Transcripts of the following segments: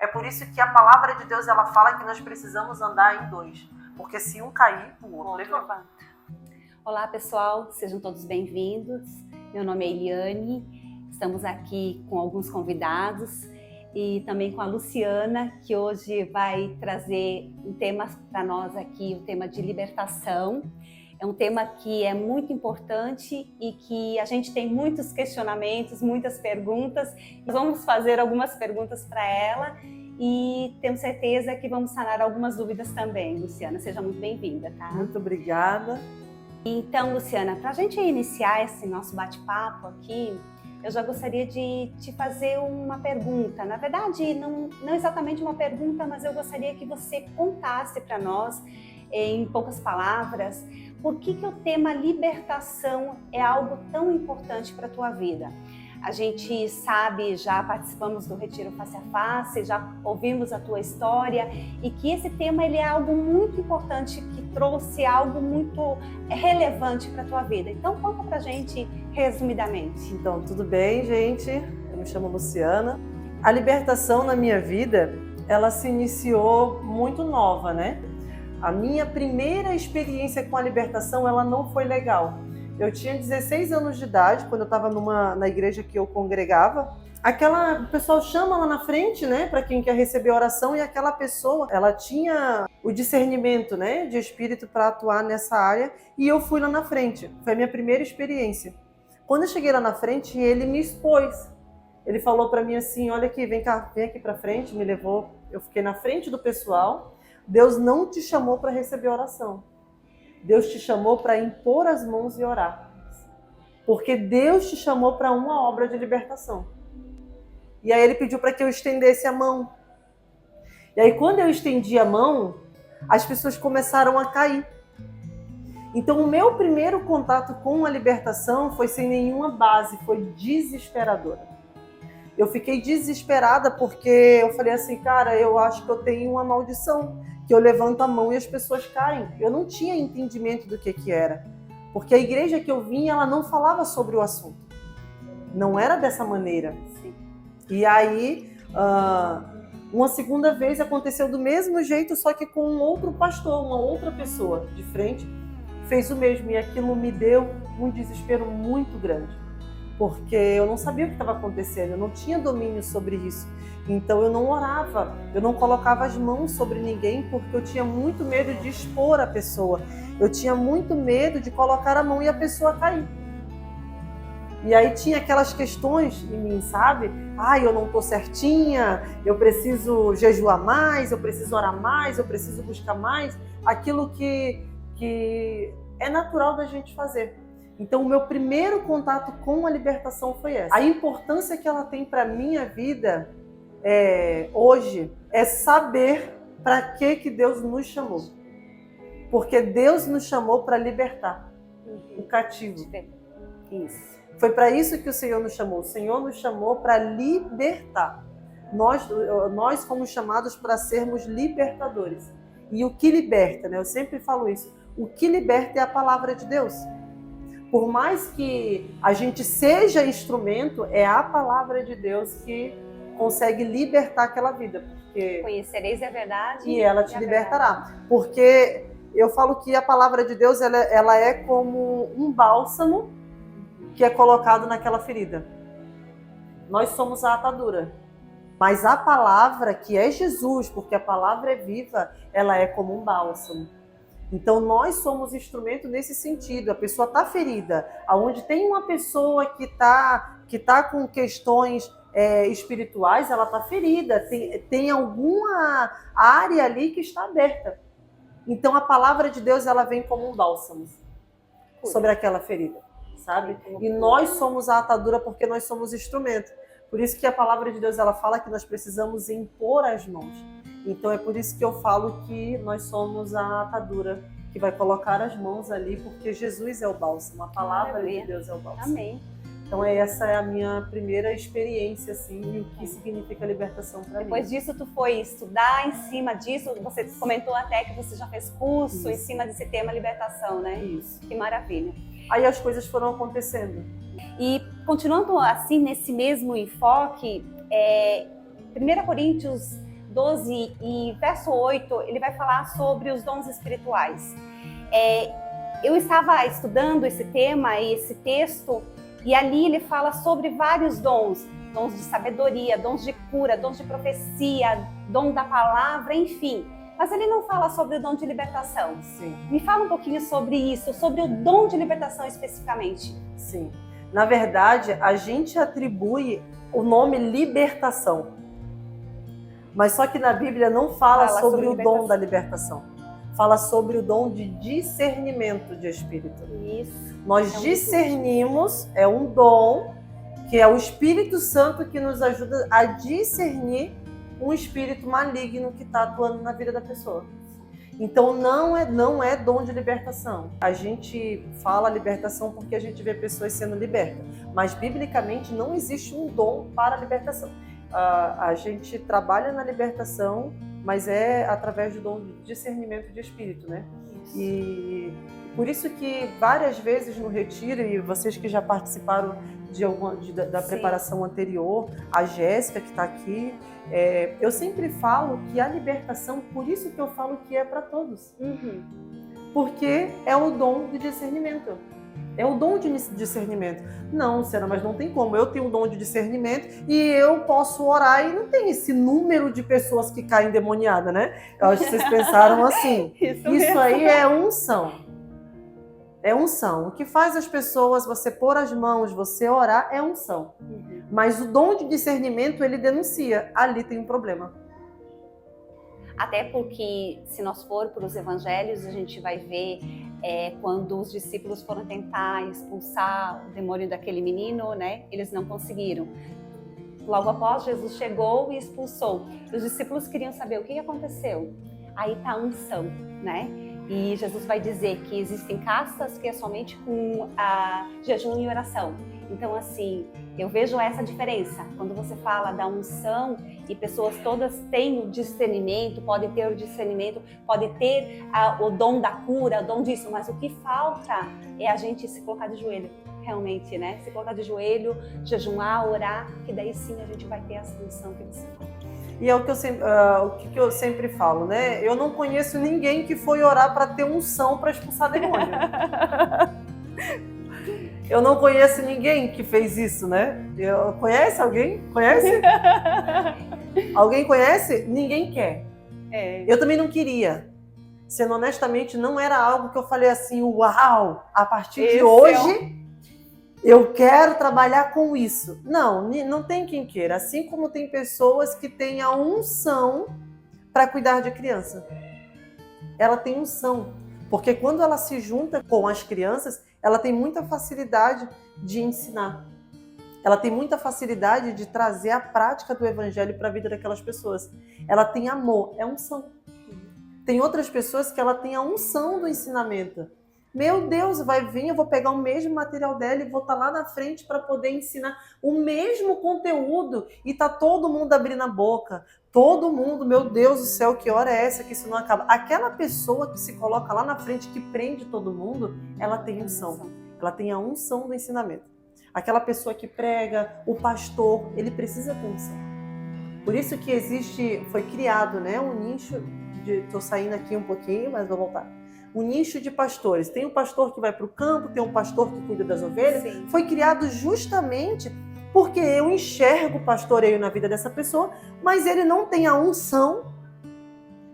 É por isso que a palavra de Deus ela fala que nós precisamos andar em dois. Porque se um cair, o outro levanta. Olá pessoal, sejam todos bem-vindos. Meu nome é Eliane, estamos aqui com alguns convidados e também com a Luciana, que hoje vai trazer um tema para nós aqui, o tema de libertação. É um tema que é muito importante e que a gente tem muitos questionamentos, muitas perguntas. Nós vamos fazer algumas perguntas para ela e temos certeza que vamos sanar algumas dúvidas também. Luciana, seja muito bem-vinda, tá? Muito obrigada. Então, Luciana, para a gente iniciar esse nosso bate-papo aqui, eu já gostaria de te fazer uma pergunta. Na verdade, não exatamente uma pergunta, mas eu gostaria que você contasse para nós, em poucas palavras, por que o tema libertação é algo tão importante para a tua vida. A gente sabe, já participamos do Retiro Face a Face, já ouvimos a tua história e que esse tema ele é algo muito importante, que trouxe algo muito relevante para a tua vida. Então conta pra gente resumidamente. Então, tudo bem, gente? Eu me chamo Luciana. A libertação na minha vida, ela se iniciou muito nova, né? A minha primeira experiência com a libertação, ela não foi legal. Eu tinha 16 anos de idade, quando eu estava na igreja que eu congregava. O pessoal chama lá na frente, né, para quem quer receber oração, e aquela pessoa, ela tinha o discernimento, né, de espírito para atuar nessa área, e eu fui lá na frente. Foi a minha primeira experiência. Quando eu cheguei lá na frente, ele me expôs. Ele falou para mim assim, olha aqui, vem cá, vem aqui para frente, me levou. Eu fiquei na frente do pessoal. Deus não te chamou para receber oração. Deus te chamou para impor as mãos e orar. Porque Deus te chamou para uma obra de libertação. E aí ele pediu para que eu estendesse a mão. E aí quando eu estendi a mão, as pessoas começaram a cair. Então o meu primeiro contato com a libertação foi sem nenhuma base, foi desesperadora. Eu fiquei desesperada porque eu falei assim, cara, eu acho que eu tenho uma maldição, que eu levanto a mão e as pessoas caem. Eu não tinha entendimento do que era, porque a igreja que eu vim, ela não falava sobre o assunto. Não era dessa maneira. Sim. E aí, uma segunda vez aconteceu do mesmo jeito, só que com um outro pastor, uma outra pessoa de frente, fez o mesmo. E aquilo me deu um desespero muito grande. Porque eu não sabia o que estava acontecendo, eu não tinha domínio sobre isso. Então eu não orava, eu não colocava as mãos sobre ninguém, porque eu tinha muito medo de expor a pessoa. Eu tinha muito medo de colocar a mão e a pessoa cair. E aí tinha aquelas questões em mim, sabe? Eu não estou certinha, eu preciso jejuar mais, eu preciso orar mais, eu preciso buscar mais. Aquilo que é natural da gente fazer. Então, o meu primeiro contato com a libertação foi essa. A importância que ela tem para a minha vida hoje é saber para que Deus nos chamou. Porque Deus nos chamou para libertar o cativo. Isso. Foi para isso que o Senhor nos chamou. O Senhor nos chamou para libertar. Nós fomos chamados para sermos libertadores. E o que liberta, né? Eu sempre falo isso. O que liberta é a palavra de Deus. Por mais que a gente seja instrumento, é a palavra de Deus que consegue libertar aquela vida. Porque Conhecereis a verdade e ela te libertará. Porque eu falo que a palavra de Deus ela é como um bálsamo que é colocado naquela ferida. Nós somos a atadura. Mas a palavra, que é Jesus, porque a palavra é viva, ela é como um bálsamo. Então nós somos instrumento nesse sentido. A pessoa está ferida, aonde tem uma pessoa que tá com questões espirituais, ela está ferida, tem alguma área ali que está aberta. Então a palavra de Deus ela vem como um bálsamo sobre aquela ferida, sabe? E nós somos a atadura porque nós somos instrumento. Por isso que a palavra de Deus ela fala que nós precisamos impor as mãos. Então é por isso que eu falo que nós somos a atadura que vai colocar as mãos ali, porque Jesus é o bálsamo, a palavra de Deus é o bálsamo. Amém. Então essa é a minha primeira experiência, assim, e o que significa libertação para mim. Depois disso, tu foi estudar em cima disso, você comentou até que você já fez curso em cima desse tema libertação, né? Isso. Que maravilha. Aí as coisas foram acontecendo. E continuando assim, nesse mesmo enfoque, 1 Coríntios 12 e verso 8, ele vai falar sobre os dons espirituais. Eu estava estudando esse tema e esse texto, e ali ele fala sobre vários dons. Dons de sabedoria, dons de cura, dons de profecia, dom da palavra, enfim. Mas ele não fala sobre o dom de libertação. Sim. Me fala um pouquinho sobre isso, sobre o dom de libertação especificamente. Sim. Na verdade, a gente atribui o nome libertação. Mas só que na Bíblia não fala sobre o dom da libertação. Fala sobre o dom de discernimento de espírito. Isso. Nós discernimos, é um dom que é o Espírito Santo que nos ajuda a discernir um espírito maligno que está atuando na vida da pessoa. Então não é dom de libertação. A gente fala libertação porque a gente vê pessoas sendo libertas, mas biblicamente não existe um dom para a libertação. A gente trabalha na libertação, mas é através do dom de discernimento de espírito, né? E por isso que várias vezes no retiro, e vocês que já participaram da preparação anterior, a Jéssica que está aqui, eu sempre falo que a libertação, por isso que eu falo que é para todos. Uhum. Porque é o dom de discernimento. É o dom de discernimento. Não, Luciana, mas não tem como. Eu tenho o dom de discernimento e eu posso orar e não tem esse número de pessoas que caem endemoniadas, né? Eu acho que vocês pensaram assim. Isso aí é unção. É unção. O que faz as pessoas, você pôr as mãos, você orar, é unção. Uhum. Mas o dom de discernimento, ele denuncia. Ali tem um problema. Até porque, se nós for para os evangelhos, a gente vai ver quando os discípulos foram tentar expulsar o demônio daquele menino, né? Eles não conseguiram. Logo após, Jesus chegou e expulsou. Os discípulos queriam saber o que aconteceu. Aí está a unção, né? E Jesus vai dizer que existem castas que é somente com jejum e oração. Então, assim, eu vejo essa diferença. Quando você fala da unção e pessoas todas têm o discernimento, podem ter o discernimento, podem ter o dom da cura, o dom disso, mas o que falta é a gente se colocar de joelho, realmente, né? Se colocar de joelho, jejuar, orar, que daí sim a gente vai ter essa unção que você fala. E é o que eu sempre falo, né? Eu não conheço ninguém que foi orar para ter unção para expulsar demônio. Eu não conheço ninguém que fez isso, né? Conhece alguém? Conhece? Alguém conhece? Ninguém quer. Eu também não queria. Sendo honestamente, não era algo que eu falei assim, uau, a partir de hoje eu quero trabalhar com isso. Não tem quem queira. Assim como tem pessoas que têm a unção para cuidar de criança. Ela tem unção. Porque quando ela se junta com as crianças, ela tem muita facilidade de ensinar. Ela tem muita facilidade de trazer a prática do evangelho para a vida daquelas pessoas. Ela tem amor, é unção. Tem outras pessoas que ela tem a unção do ensinamento. Meu Deus, vai vir, eu vou pegar o mesmo material dela e vou estar lá na frente para poder ensinar o mesmo conteúdo e tá todo mundo abrindo a boca. Todo mundo, meu Deus do céu, que hora é essa que isso não acaba? Aquela pessoa que se coloca lá na frente, que prende todo mundo, ela tem unção. Ela tem a unção do ensinamento. Aquela pessoa que prega, o pastor, ele precisa ter unção. Por isso que foi criado, né, um nicho, estou saindo aqui um pouquinho, mas vou voltar. Um nicho de pastores. Tem um pastor que vai para o campo, tem um pastor que cuida das ovelhas. Sim. Foi criado justamente porque eu enxergo o pastoreio na vida dessa pessoa, mas ele não tem a unção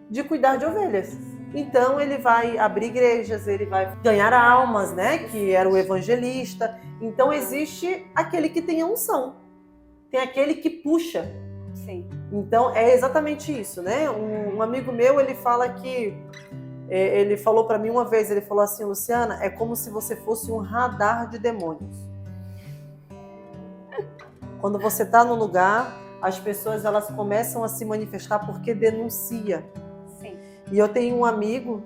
de cuidar de ovelhas. Então ele vai abrir igrejas, ele vai ganhar almas, né? Que era o evangelista. Então existe aquele que tem a unção. Tem aquele que puxa. Sim. Então é exatamente isso, né? Um amigo meu, ele fala que ele falou para mim uma vez, ele falou assim, Luciana, é como se você fosse um radar de demônios. Quando você está no lugar, as pessoas elas começam a se manifestar porque denuncia. Sim. E eu tenho um amigo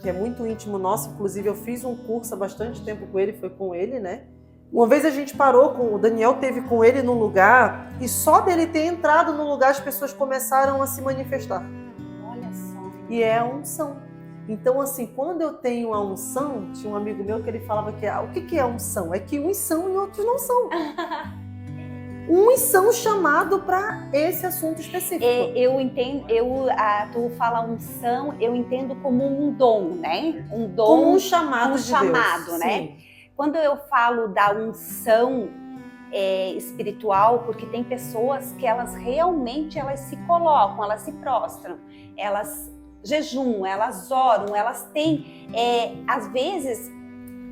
que é muito íntimo nosso, inclusive eu fiz um curso há bastante tempo com ele, foi com ele, né? Uma vez a gente parou, o Daniel teve com ele num lugar e só dele ter entrado no lugar as pessoas começaram a se manifestar. Olha só. E é a unção. Então, assim, quando eu tenho a unção, tinha um amigo meu que ele falava que o que é unção? É que uns são e outros não são. uns são chamados para esse assunto específico. Eu entendo, tu fala unção, eu entendo como um dom, né? Um dom, como um chamado de chamado, Deus. né? Sim. Quando eu falo da unção espiritual, porque tem pessoas que elas realmente se colocam, elas se prostram, elas jejuam, elas oram, elas têm, às vezes,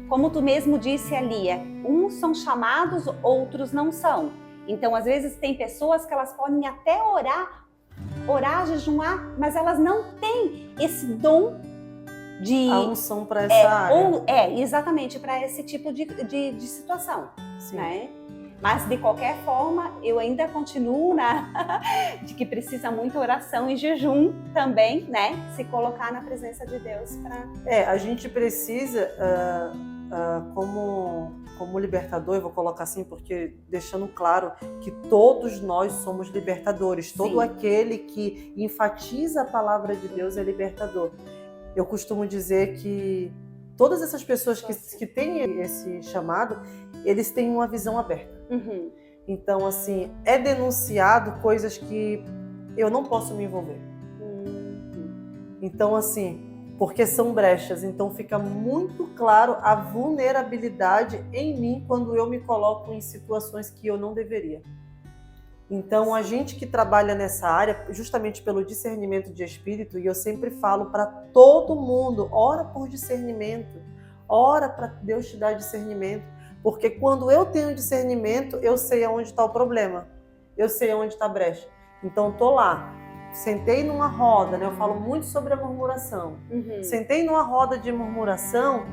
como tu mesmo disse ali, uns são chamados, outros não são. Então, às vezes, tem pessoas que elas podem até orar, jejuar, mas elas não têm esse dom de... A unção para essa área. Exatamente, para esse tipo de situação. Sim. Né? Mas, de qualquer forma, eu ainda continuo de que precisa muita oração e jejum também, né? Se colocar na presença de Deus para... A gente precisa, como libertador, eu vou colocar assim, porque deixando claro que todos nós somos libertadores. Todo Sim. aquele que enfatiza a palavra de Deus é libertador. Eu costumo dizer que todas essas pessoas que têm esse chamado, eles têm uma visão aberta. Uhum. Então, assim, é denunciado coisas que eu não posso me envolver. Então, assim, porque são brechas, então fica muito claro a vulnerabilidade em mim quando eu me coloco em situações que eu não deveria. Então, a gente que trabalha nessa área, justamente pelo discernimento de espírito, e eu sempre falo para todo mundo, ora por discernimento, ora para Deus te dar discernimento, porque quando eu tenho discernimento, eu sei aonde está o problema, eu sei aonde está a brecha. Então, estou lá, sentei numa roda, né? Eu falo muito sobre a murmuração. Uhum. Sentei numa roda de murmuração,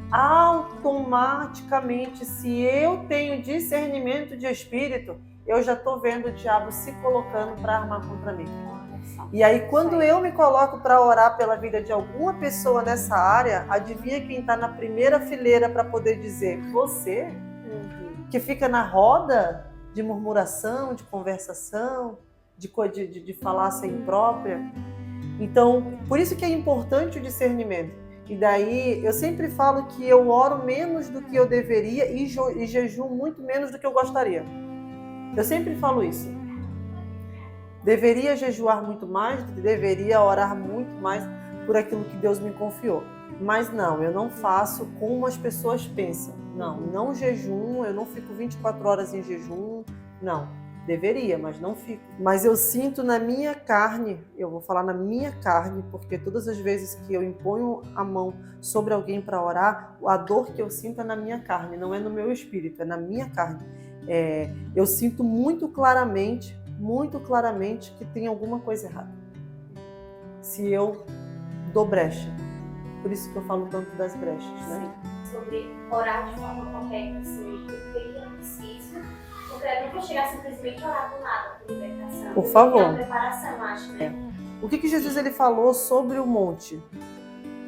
automaticamente, se eu tenho discernimento de espírito, eu já estou vendo o diabo se colocando para armar contra mim. E aí, quando eu me coloco para orar pela vida de alguma pessoa nessa área, adivinha quem está na primeira fileira para poder dizer? Você, que fica na roda de murmuração, de conversação, de falácia imprópria. Então, por isso que é importante o discernimento. E daí, eu sempre falo que eu oro menos do que eu deveria e jejuo muito menos do que eu gostaria. Eu sempre falo isso. Deveria jejuar muito mais, deveria orar muito mais por aquilo que Deus me confiou. Mas não, eu não faço como as pessoas pensam. Não jejuo, eu não fico 24 horas em jejum. Não, deveria, mas não fico. Mas eu sinto na minha carne, eu vou falar na minha carne, porque todas as vezes que eu imponho a mão sobre alguém para orar, a dor que eu sinto é na minha carne, não é no meu espírito, é na minha carne. Eu sinto muito claramente que tem alguma coisa errada. Se eu dou brecha. Por isso que eu falo tanto das brechas, né? Sobre orar de forma correta, assim, porque é preciso. Porque eu não vou chegar simplesmente a orar do nada, por libertação. Por favor. É uma preparação, acho, né? O que Jesus ele falou sobre o monte?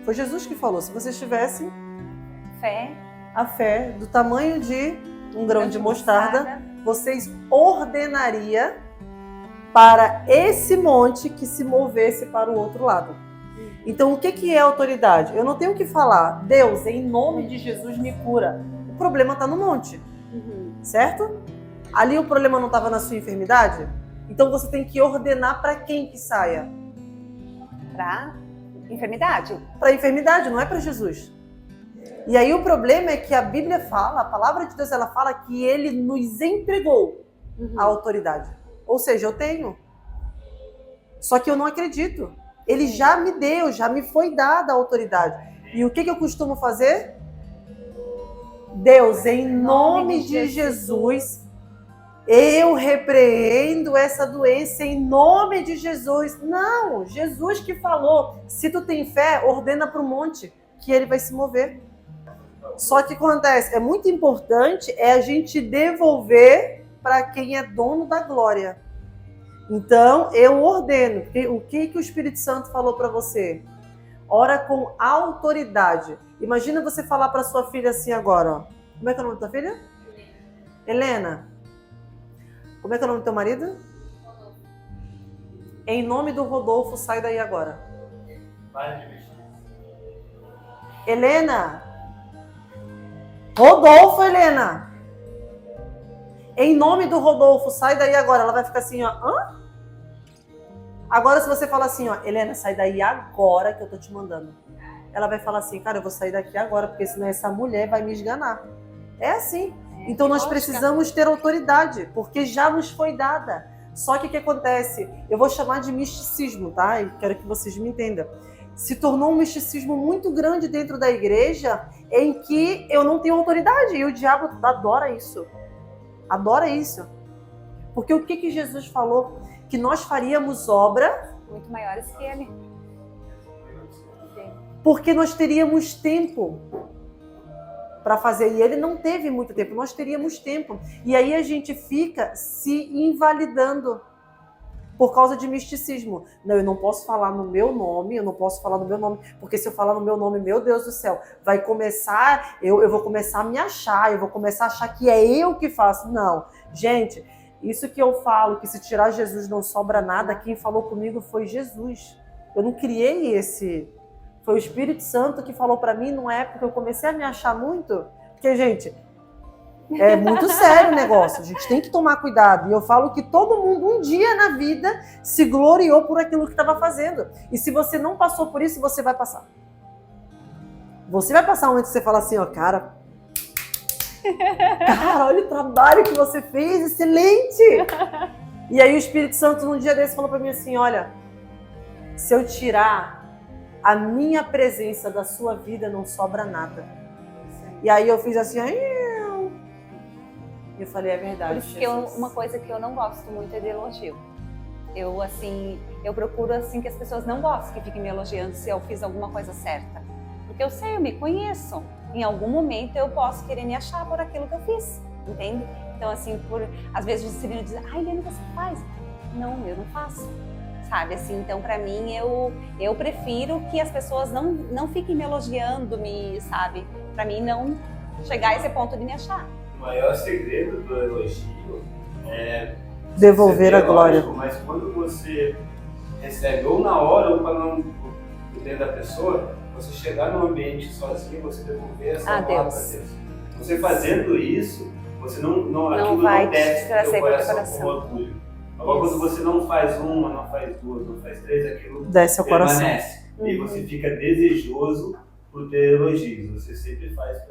Foi Jesus que falou, se vocês tivessem a fé do tamanho de um grão de mostarda, vocês ordenariam para esse monte que se movesse para o outro lado. Então, o que é autoridade? Eu não tenho que falar, Deus, em nome de Jesus, me cura. O problema está no monte, certo? Ali o problema não estava na sua enfermidade? Então, você tem que ordenar para quem que saia? Para enfermidade. Para a enfermidade, não é para Jesus. E aí o problema é que a Bíblia fala, a palavra de Deus, ela fala que ele nos entregou a autoridade. Ou seja, eu tenho. Só que eu não acredito. Ele já me deu, já me foi dada a autoridade. E o que eu costumo fazer? Deus, em nome de Jesus, eu repreendo essa doença em nome de Jesus. Não, Jesus que falou, se tu tem fé, ordena para o monte, que ele vai se mover. Só que acontece, é muito importante a gente devolver para quem é dono da glória. Então, eu ordeno. O que o Espírito Santo falou para você? Ora com autoridade. Imagina você falar para sua filha assim agora, ó. Como é que é o nome da tua filha? Helena. Como é que é o nome do teu marido? Em nome do Rodolfo, sai daí agora. Helena. Rodolfo, Helena. Em nome do Rodolfo, sai daí agora. Ela vai ficar assim, ó, hã? Agora se você falar assim, ó, Helena, sai daí agora que eu tô te mandando. Ela vai falar assim, cara, eu vou sair daqui agora, porque senão essa mulher vai me esganar. É assim. Então nós precisamos ter autoridade, porque já nos foi dada. Só que o que acontece? Eu vou chamar de misticismo, tá? E quero que vocês me entendam. Se tornou um misticismo muito grande dentro da igreja, em que eu não tenho autoridade. E o diabo adora isso. Adora isso. Porque o que Jesus falou? Que nós faríamos obra Muito maiores que ele. porque nós teríamos tempo para fazer. E ele não teve muito tempo, nós teríamos tempo. E aí a gente fica se invalidando por causa de misticismo. Não, eu não posso falar no meu nome, porque se eu falar no meu nome, meu Deus do céu, vai começar, eu vou começar a me achar, eu vou começar a achar que é eu que faço. Não, gente, isso que eu falo, que se tirar Jesus não sobra nada, quem falou comigo foi Jesus. Eu não criei esse... Foi o Espírito Santo que falou para mim numa época que eu comecei a me achar muito. Porque, gente, é muito sério o negócio. A gente tem que tomar cuidado. E eu falo que todo mundo, um dia na vida, se gloriou por aquilo que estava fazendo. E se você não passou por isso, você vai passar. Você vai passar um momento que você fala assim, ó, cara, olha o trabalho que você fez, excelente! E aí o Espírito Santo, num dia desse, falou para mim assim, olha, se eu tirar a minha presença da sua vida, não sobra nada. E aí eu fiz assim, e eu falei, é verdade. Por isso que uma coisa que eu não gosto muito é de elogio. Eu procuro assim que as pessoas não gostem que fiquem me elogiando se eu fiz alguma coisa certa. Porque eu sei, eu me conheço. Em algum momento eu posso querer me achar por aquilo que eu fiz, entende? Então assim, às vezes o Cirino diz, Helena, você faz? Não, eu não faço. Sabe, assim, então pra mim eu prefiro que as pessoas não fiquem me elogiando, sabe? Pra mim não chegar a esse ponto de me achar. O maior segredo do elogio é devolver a glória. Mas quando você recebe ou na hora ou para não dentro da pessoa, você chegar num ambiente sozinho, você devolver essa palavra para Deus. Você fazendo isso, você não aquilo vai não desce trazer do para o coração coração. com orgulho. Agora, quando você não faz uma, não faz duas, não faz três, aquilo desce ao coração. Permanece. E você fica desejoso por ter elogios. Você sempre faz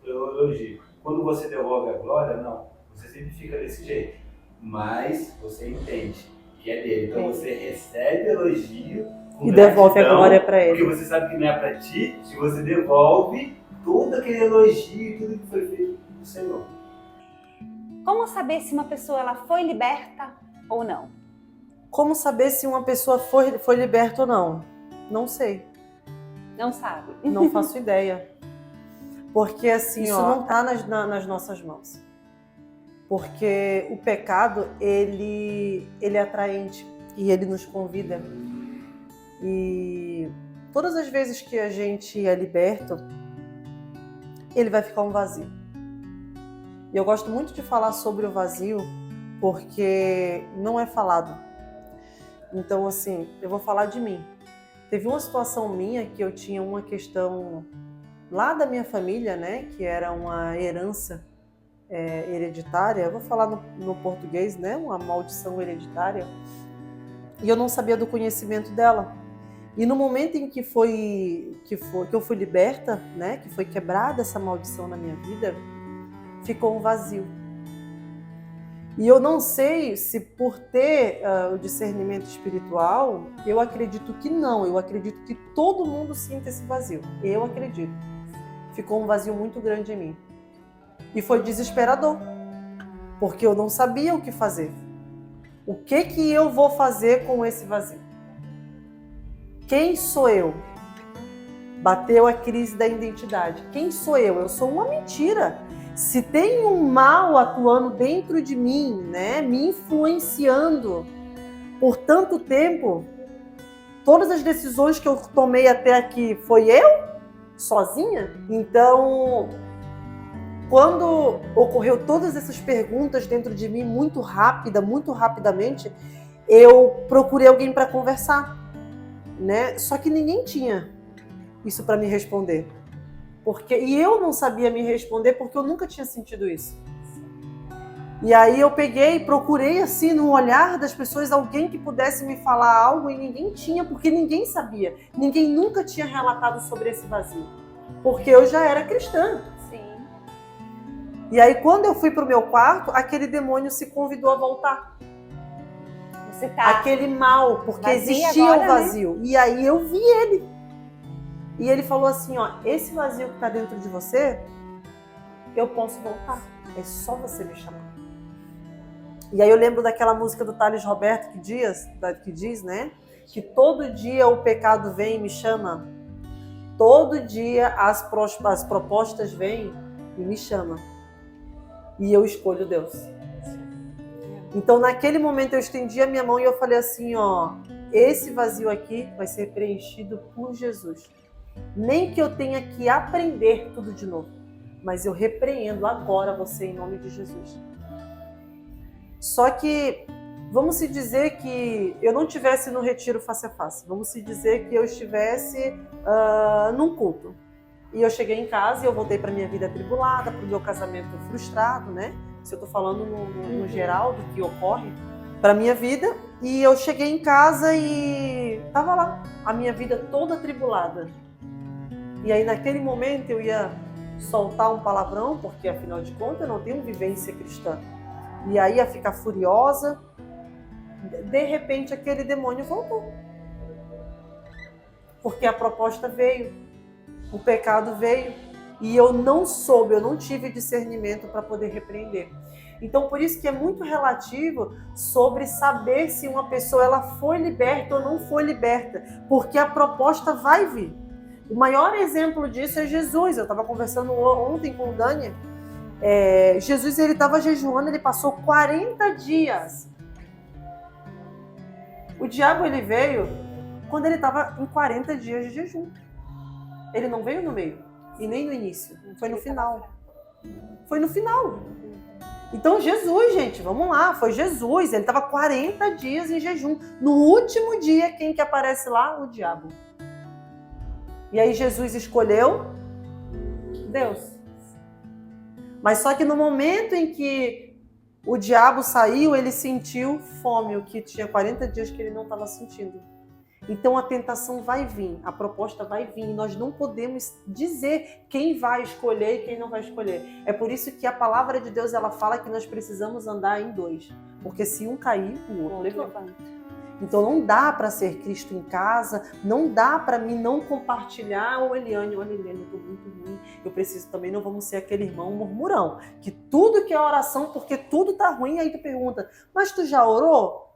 pelo elogio. Quando você devolve a glória, não. Você sempre fica desse jeito. Mas você entende que é dele. Então você recebe elogio e devolve a glória para ele. Porque você sabe que não é para ti, e você devolve todo aquele elogio e tudo que foi feito do Senhor. Como saber se uma pessoa ela foi liberta ou não? Como saber se uma pessoa foi liberta ou não? Não sei. Não sabe. Não faço ideia. Porque assim, isso não está nas nossas mãos. Porque o pecado, ele é atraente e ele nos convida. E todas as vezes que a gente é liberto, ele vai ficar um vazio. E eu gosto muito de falar sobre o vazio, porque não é falado. Então, assim, eu vou falar de mim. Teve uma situação minha que eu tinha uma questão lá da minha família, né? Que era uma herança hereditária. Eu vou falar no português, né? Uma maldição hereditária. E eu não sabia do conhecimento dela. E no momento em que eu fui liberta, né? Que foi quebrada essa maldição na minha vida, ficou um vazio. E eu não sei se por ter o discernimento espiritual, eu acredito que não. Eu acredito que todo mundo sinta esse vazio. Eu acredito. Ficou um vazio muito grande em mim. E foi desesperador. Porque eu não sabia o que fazer. O que eu vou fazer com esse vazio? Quem sou eu? Bateu a crise da identidade. Quem sou eu? Eu sou uma mentira. Se tem um mal atuando dentro de mim, né, me influenciando por tanto tempo, todas as decisões que eu tomei até aqui foi eu, sozinha? Então, quando ocorreu todas essas perguntas dentro de mim muito rapidamente, eu procurei alguém para conversar, né? Só que ninguém tinha isso para me responder. E eu não sabia me responder porque eu nunca tinha sentido isso. E aí eu peguei e procurei assim no olhar das pessoas alguém que pudesse me falar algo e ninguém tinha, porque ninguém sabia. Ninguém nunca tinha relatado sobre esse vazio. Porque eu já era cristã. Sim. E aí quando eu fui pro meu quarto, aquele demônio se convidou a voltar. Você tá Aquele mal, porque vazia existia agora, o vazio. Né? E aí eu vi ele. E ele falou assim, ó, esse vazio que tá dentro de você, eu posso voltar. É só você me chamar. E aí eu lembro daquela música do Thales Roberto que diz, né? Que todo dia o pecado vem e me chama. Todo dia as propostas vêm e me chamam. E eu escolho Deus. Então naquele momento eu estendi a minha mão e eu falei assim, ó, esse vazio aqui vai ser preenchido por Jesus. Nem que eu tenha que aprender tudo de novo, mas eu repreendo agora você em nome de Jesus. Só que, vamos se dizer que eu não estivesse no retiro face a face. Vamos se dizer que eu estivesse num culto. E eu cheguei em casa e eu voltei para minha vida atribulada, para o meu casamento frustrado, né? Se eu estou falando no geral do que ocorre para minha vida. E eu cheguei em casa e estava lá, a minha vida toda atribulada. E aí naquele momento eu ia soltar um palavrão, porque afinal de contas eu não tenho vivência cristã. E aí ia ficar furiosa. De repente aquele demônio voltou. Porque a proposta veio, o pecado veio. E eu não soube, eu não tive discernimento para poder repreender. Então por isso que é muito relativo sobre saber se uma pessoa ela foi liberta ou não foi liberta. Porque a proposta vai vir. O maior exemplo disso é Jesus. Eu estava conversando ontem com o Dani. Jesus ele estava jejuando, ele passou 40 dias. O diabo ele veio quando ele estava em 40 dias de jejum. Ele não veio no meio e nem no início, foi no final. Foi no final. Então Jesus, gente, vamos lá, foi Jesus, ele estava 40 dias em jejum. No último dia, quem que aparece lá? O diabo. E aí Jesus escolheu Deus. Mas só que no momento em que o diabo saiu, ele sentiu fome, o que tinha 40 dias que ele não estava sentindo. Então a tentação vai vir, a proposta vai vir. Nós não podemos dizer quem vai escolher e quem não vai escolher. É por isso que a palavra de Deus ela fala que nós precisamos andar em dois. Porque se um cair, o outro levanta. Então não dá para ser Cristo em casa, não dá para mim não compartilhar. Eliane, olha Eliane, eu estou muito ruim, eu preciso também, não vamos ser aquele irmão murmurão, que tudo que é oração, porque tudo tá ruim, aí tu pergunta, mas tu já orou?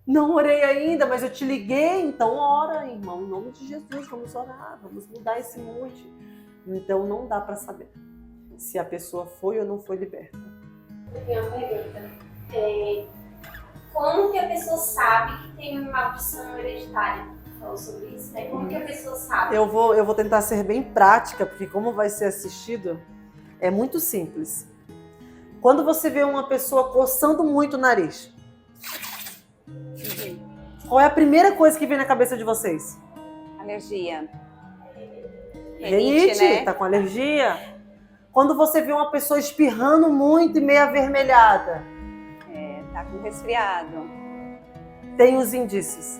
Não orei ainda, mas eu te liguei, então ora, irmão, em nome de Jesus, vamos orar, vamos mudar esse monte. Então não dá para saber se a pessoa foi ou não foi liberta. Eu tenho uma pergunta. Como que a pessoa sabe que tem uma maldição hereditária? Falou sobre isso, né? Como que a pessoa sabe? Eu vou tentar ser bem prática, porque como vai ser assistido, é muito simples. Quando você vê uma pessoa coçando muito o nariz, qual é a primeira coisa que vem na cabeça de vocês? Alergia. Renite, né? Tá com alergia? Quando você vê uma pessoa espirrando muito e meio avermelhada, Tá com resfriado. tem os indícios.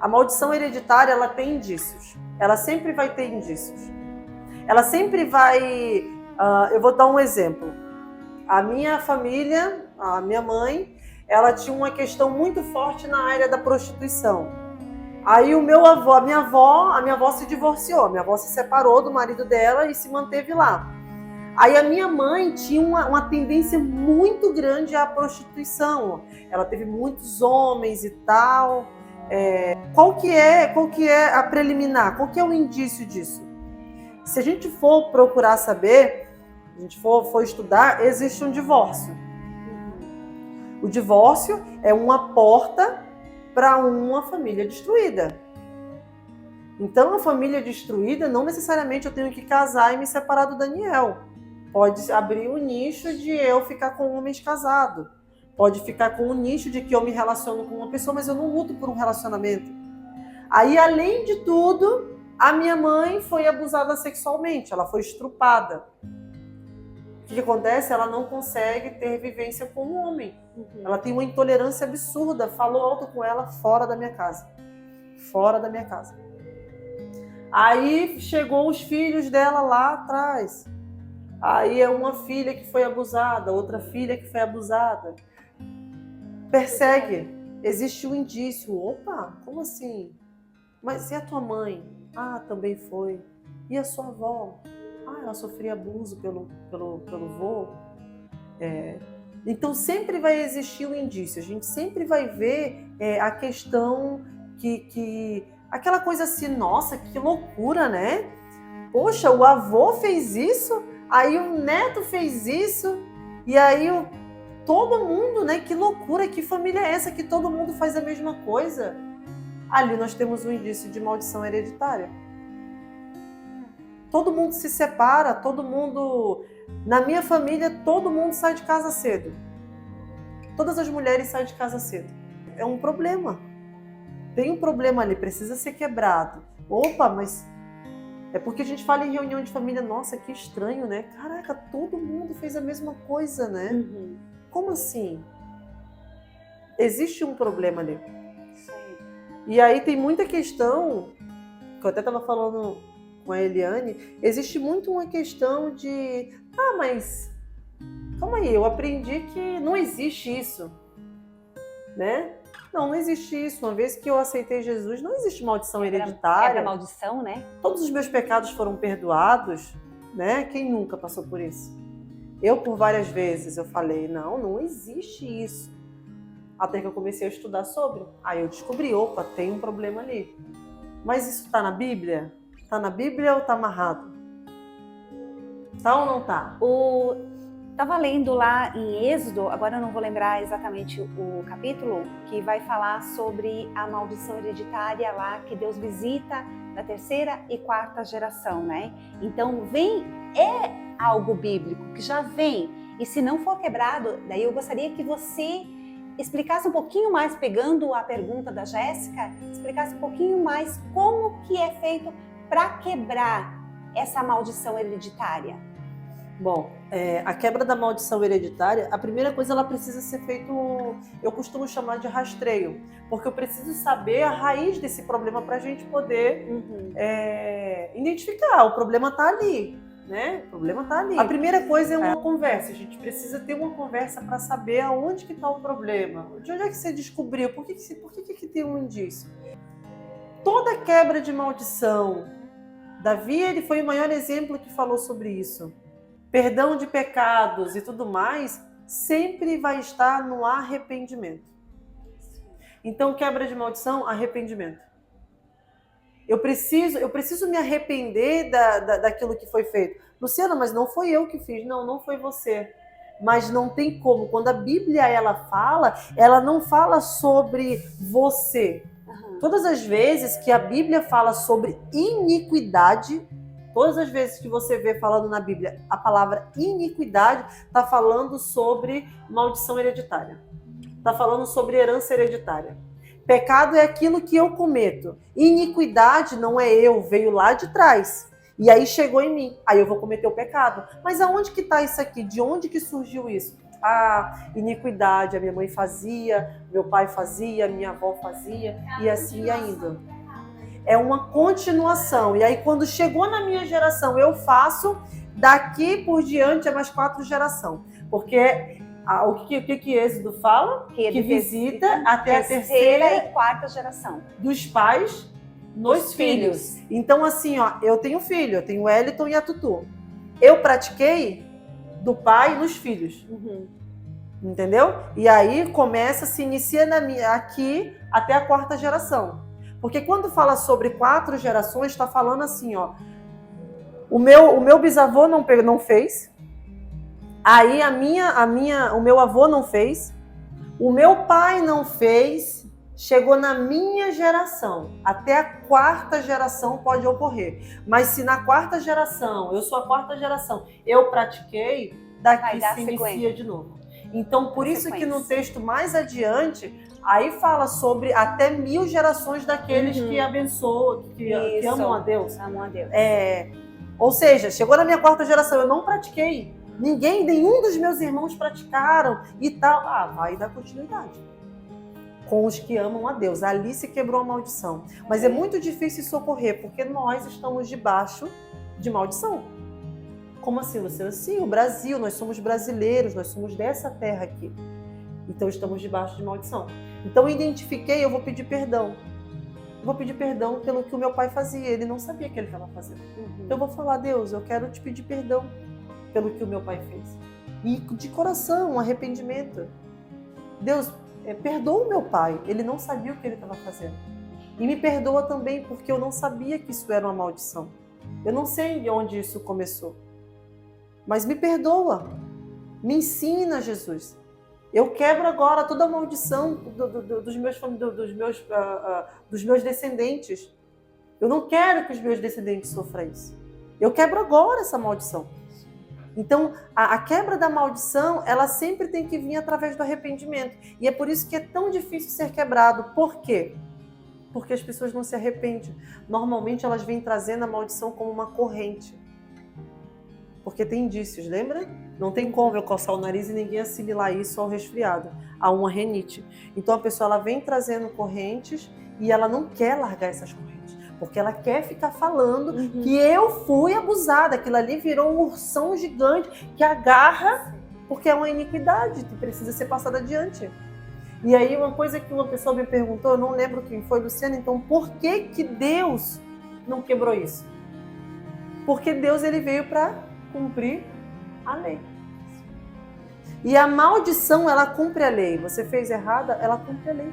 A maldição hereditária, ela tem indícios. Ela sempre vai ter indícios. Ela sempre vai... eu vou dar um exemplo. A minha família, a minha mãe, ela tinha uma questão muito forte na área da prostituição. Aí o meu avô, a minha avó se divorciou. A minha avó se separou do marido dela e se manteve lá. Aí a minha mãe tinha uma tendência muito grande à prostituição. Ela teve muitos homens e tal. Qual que é a preliminar? Qual que é o indício disso? Se a gente for procurar saber, a gente for estudar, existe um divórcio. O divórcio é uma porta para uma família destruída. Então, a família destruída, não necessariamente eu tenho que casar e me separar do Daniel. Pode abrir um nicho de eu ficar com homens casados. Pode ficar com um nicho de que eu me relaciono com uma pessoa, mas eu não luto por um relacionamento. Aí, além de tudo, a minha mãe foi abusada sexualmente, ela foi estrupada. que acontece? Ela não consegue ter vivência com o homem. Ela tem uma intolerância absurda. Falou alto com ela, fora da minha casa. Fora da minha casa. Aí chegou os filhos dela lá atrás. Aí é uma filha que foi abusada, outra filha que foi abusada. Persegue. Existe um indício. Opa, como assim? Mas e a tua mãe? Ah, também foi. E a sua avó? Ah, ela sofria abuso pelo vô. Então sempre vai existir um indício. A gente sempre vai ver a questão que... Aquela coisa assim, nossa, que loucura, né? Poxa, o avô fez isso, aí o neto fez isso, e aí todo mundo, né? Que loucura, que família é essa que todo mundo faz a mesma coisa? Ali nós temos um indício de maldição hereditária. Todo mundo se separa, todo mundo... Na minha família, todo mundo sai de casa cedo. Todas as mulheres saem de casa cedo. É um problema. Tem um problema ali, precisa ser quebrado. Opa, mas... É porque a gente fala em reunião de família, nossa, que estranho, né? Caraca, todo mundo fez a mesma coisa, né? Como assim? Existe um problema ali. E aí tem muita questão, que eu até estava falando com a Eliane, existe muito uma questão de, mas calma aí, eu aprendi que não existe isso, né? Não existe isso. Uma vez que eu aceitei Jesus, não existe maldição hereditária. Quebra maldição, né? Todos os meus pecados foram perdoados, né? Quem nunca passou por isso? Eu, por várias vezes, eu falei, não existe isso. Até que eu comecei a estudar sobre. Aí eu descobri, opa, tem um problema ali. Mas isso está na Bíblia? Está na Bíblia ou está amarrado? Tá ou não tá? Estava lendo lá em Êxodo, agora eu não vou lembrar exatamente o capítulo, que vai falar sobre a maldição hereditária lá, que Deus visita na 3ª e 4ª geração, né? Então é algo bíblico, que já vem. E se não for quebrado, daí eu gostaria que você explicasse um pouquinho mais, pegando a pergunta da Jéssica, explicasse um pouquinho mais como que é feito para quebrar essa maldição hereditária. Bom, a quebra da maldição hereditária, a primeira coisa, ela precisa ser feito, eu costumo chamar de rastreio, porque eu preciso saber a raiz desse problema para a gente poder identificar, o problema está ali, né? O problema está ali. A primeira coisa é uma conversa, a gente precisa ter uma conversa para saber aonde que está o problema, de onde é que você descobriu, por que tem um indício. Toda quebra de maldição, Davi, ele foi o maior exemplo que falou sobre isso. Perdão de pecados e tudo mais, sempre vai estar no arrependimento. Então, quebra de maldição, arrependimento. Eu preciso me arrepender daquilo que foi feito. Luciana, mas não foi eu que fiz. Não foi você. Mas não tem como. Quando a Bíblia ela não fala sobre você. Todas as vezes que a Bíblia fala sobre iniquidade, todas as vezes que você vê falando na Bíblia a palavra iniquidade, está falando sobre maldição hereditária. Está falando sobre herança hereditária. Pecado é aquilo que eu cometo. Iniquidade não é eu, veio lá de trás. E aí chegou em mim. Aí eu vou cometer o pecado. Mas aonde que está isso aqui? De onde que surgiu isso? Iniquidade, a minha mãe fazia, meu pai fazia, minha avó fazia, e assim ia indo. É uma continuação. E aí, quando chegou na minha geração, eu faço, daqui por diante é mais 4 gerações. Porque o que Êxodo fala? Que visita até a 3ª e 4ª geração. Dos pais nos filhos. Então, assim, eu tenho filho, eu tenho o Wellington e a Tutu. Eu pratiquei do pai nos filhos. Entendeu? E aí se inicia aqui até a 4ª geração. Porque quando fala sobre 4 gerações, está falando assim, o meu bisavô não fez, aí o meu avô não fez, o meu pai não fez, chegou na minha geração. Até a 4ª geração pode ocorrer. Mas se na 4ª geração, eu sou a 4ª geração, eu pratiquei, daqui se inicia de novo. Então, por isso que no texto mais adiante, aí fala sobre até 1000 gerações daqueles que abençoam, que amam a Deus. Amam a Deus. Ou seja, chegou na minha 4ª geração, eu não pratiquei. Nenhum dos meus irmãos praticaram e tal. Vai dar continuidade. Com os que amam a Deus. Ali se quebrou a maldição. Mas é muito difícil socorrer, porque nós estamos debaixo de maldição. Como assim, Luciana? Sim, o Brasil, nós somos brasileiros, nós somos dessa terra aqui. Então estamos debaixo de maldição. Então eu identifiquei, eu vou pedir perdão. Eu vou pedir perdão pelo que o meu pai fazia. Ele não sabia o que ele estava fazendo. Então eu vou falar, Deus, eu quero te pedir perdão pelo que o meu pai fez. E de coração, um arrependimento. Deus, perdoa o meu pai. Ele não sabia o que ele estava fazendo. E me perdoa também porque eu não sabia que isso era uma maldição. Eu não sei de onde isso começou. Mas me perdoa. Me ensina, Jesus. Eu quebro agora toda a maldição dos meus descendentes. Eu não quero que os meus descendentes sofram isso. Eu quebro agora essa maldição. Então, a quebra da maldição, ela sempre tem que vir através do arrependimento. E é por isso que é tão difícil ser quebrado. Por quê? Porque as pessoas não se arrependem. Normalmente, elas vêm trazendo a maldição como uma corrente. Porque tem indícios, lembra? Não tem como eu coçar o nariz e ninguém assimilar isso ao resfriado, a uma rinite. Então a pessoa ela vem trazendo correntes e ela não quer largar essas correntes, porque ela quer ficar falando que eu fui abusada, aquilo ali virou um ursão gigante que agarra, porque é uma iniquidade que precisa ser passada adiante. E aí uma coisa que uma pessoa me perguntou, eu não lembro quem foi, Luciana, então por que Deus não quebrou isso? Porque Deus ele veio para cumprir a lei. E a maldição, ela cumpre a lei. Você fez errada, ela cumpre a lei.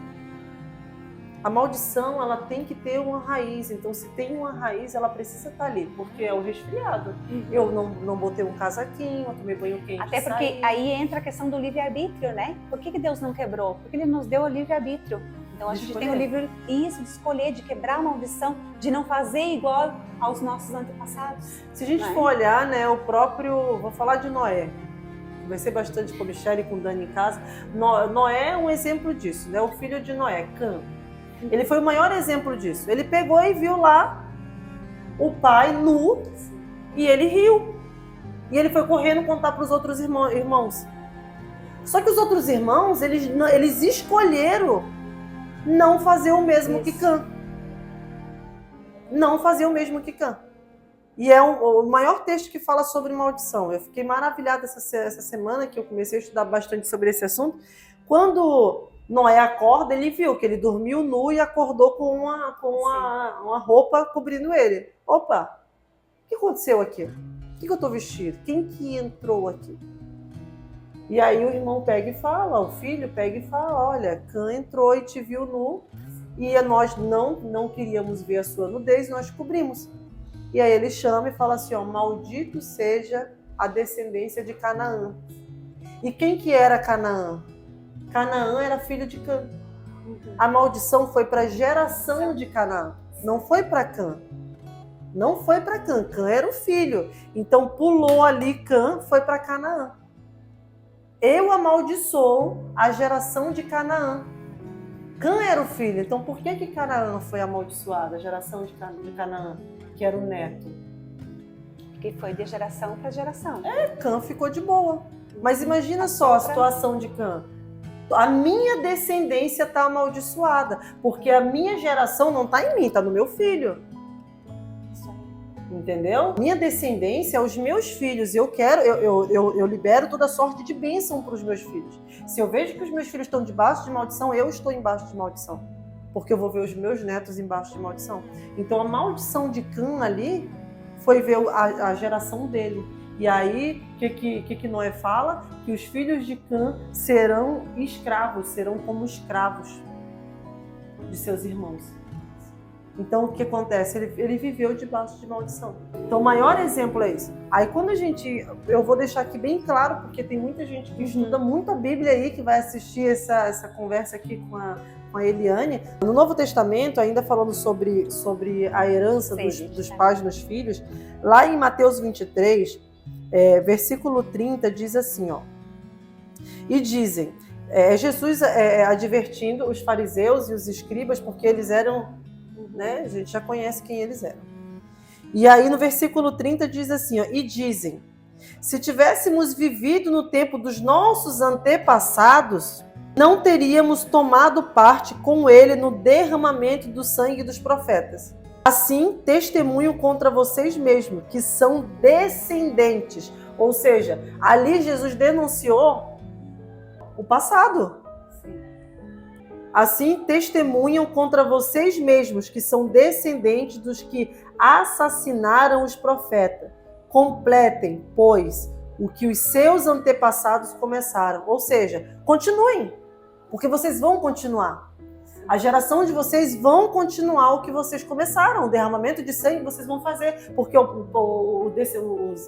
A maldição, ela tem que ter uma raiz. Então, se tem uma raiz, ela precisa estar ali, porque é o resfriado. Eu não botei um casaquinho, eu tomei banho quente. Até porque aí entra a questão do livre-arbítrio, né? Por que Deus não quebrou? Porque Ele nos deu o livre-arbítrio. Então, a gente tem o livre isso de escolher, de quebrar a maldição, de não fazer igual aos nossos antepassados. Se a gente for olhar, né, o próprio... Vou falar de Noé. Vai ser bastante com Michele e com Dani em casa. Noé é um exemplo disso, né? O filho de Noé, Cã. Ele foi o maior exemplo disso. Ele pegou e viu lá o pai nu e ele riu. E ele foi correndo contar para os outros irmãos. Só que os outros irmãos, eles escolheram não fazer o mesmo que Cã. Não fazer o mesmo que Cã. E é o maior texto que fala sobre maldição. Eu fiquei maravilhada essa semana que eu comecei a estudar bastante sobre esse assunto. Quando Noé acorda, ele viu que ele dormiu nu e acordou com uma roupa cobrindo ele. Opa, o que aconteceu aqui? O que eu estou vestido? Quem que entrou aqui? E aí o irmão pega e fala, o filho pega e fala, olha, Cã entrou e te viu nu e nós não queríamos ver a sua nudez, nós cobrimos. E aí ele chama e fala assim, ó, maldito seja a descendência de Canaã. E quem que era Canaã? Canaã era filho de Cã. A maldição foi para a geração de Canaã, não foi para Cã. Não foi para Cã, Cã era o filho. Então pulou ali Cã, foi para Canaã. Eu amaldiçoo a geração de Canaã. Cã era o filho, então por que Canaã foi amaldiçoada, a geração de Canaã, que era o neto? Porque foi de geração para geração. Cã ficou de boa. Mas imagina só a situação de Cã. A minha descendência está amaldiçoada, porque a minha geração não está em mim, está no meu filho. Entendeu? Minha descendência, os meus filhos, eu libero toda sorte de bênção para os meus filhos. Se eu vejo que os meus filhos estão debaixo de maldição, eu estou embaixo de maldição, porque eu vou ver os meus netos embaixo de maldição. Então a maldição de Cã ali foi ver a geração dele. E aí, o que Noé fala? Que os filhos de Cã serão escravos, serão como escravos de seus irmãos. Então, o que acontece? Ele viveu debaixo de maldição. Então, o maior exemplo é isso. Aí, quando eu vou deixar aqui bem claro, porque tem muita gente que estuda muito a Bíblia aí, que vai assistir essa conversa aqui com a Eliane. No Novo Testamento, ainda falando sobre a herança dos pais nos filhos, lá em Mateus 23, versículo 30, diz assim, ó. E dizem, Jesus advertindo os fariseus e os escribas, porque eles eram... Né? A gente já conhece quem eles eram. E aí no versículo 30 diz assim, ó, e dizem, Se tivéssemos vivido no tempo dos nossos antepassados, não teríamos tomado parte com ele no derramamento do sangue dos profetas. Assim, testemunho contra vocês mesmos, que são descendentes. Ou seja, ali Jesus denunciou o passado. Assim, testemunham contra vocês mesmos, que são descendentes dos que assassinaram os profetas. Completem, pois, o que os seus antepassados começaram. Ou seja, continuem, porque vocês vão continuar. A geração de vocês vão continuar o que vocês começaram. O derramamento de sangue vocês vão fazer, porque o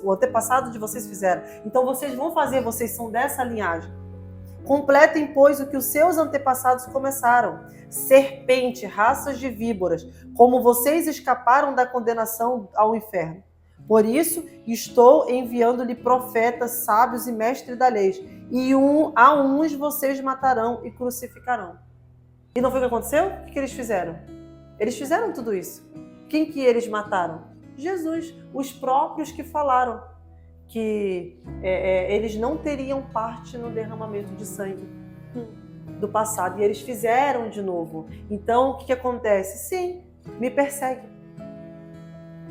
antepassado de vocês fizeram. Então vocês vão fazer, vocês são dessa linhagem. Completem, pois, o que os seus antepassados começaram. Serpente, raças de víboras, como vocês escaparam da condenação ao inferno. Por isso, estou enviando-lhe profetas, sábios e mestres da lei. E a uns vocês matarão e crucificarão. E não foi o que aconteceu? O que eles fizeram? Eles fizeram tudo isso. Quem que eles mataram? Jesus. Os próprios que falaram que eles não teriam parte no derramamento de sangue do passado. E eles fizeram de novo. Então, o que acontece? Sim, me persegue.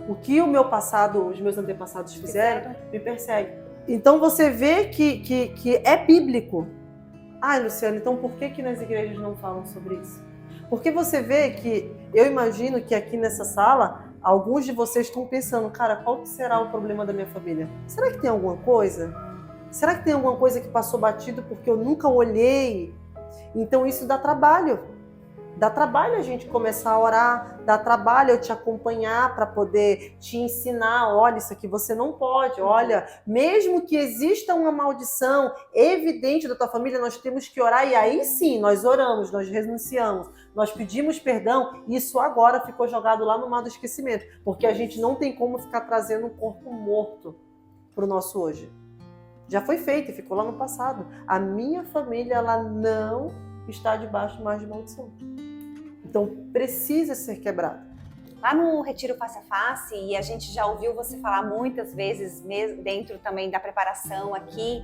O que o meu passado, os meus antepassados fizeram, me persegue. Então, você vê que é bíblico. Ah, Luciana, então por que nas igrejas não falam sobre isso? Porque você vê que, eu imagino que aqui nessa sala, alguns de vocês estão pensando, cara, qual será o problema da minha família? Será que tem alguma coisa? Será que tem alguma coisa que passou batido porque eu nunca olhei? Então isso dá trabalho. Dá trabalho a gente começar a orar, dá trabalho eu te acompanhar para poder te ensinar, olha, isso aqui você não pode, olha, mesmo que exista uma maldição evidente da tua família, nós temos que orar, e aí sim, nós oramos, nós renunciamos, nós pedimos perdão, e isso agora ficou jogado lá no mar do esquecimento, porque a gente não tem como ficar trazendo um corpo morto para o nosso hoje. Já foi feito e ficou lá no passado. A minha família, ela não está debaixo mais de maldição. Então, precisa ser quebrado. Lá no Retiro Face a Face, e a gente já ouviu você falar muitas vezes, dentro também da preparação aqui,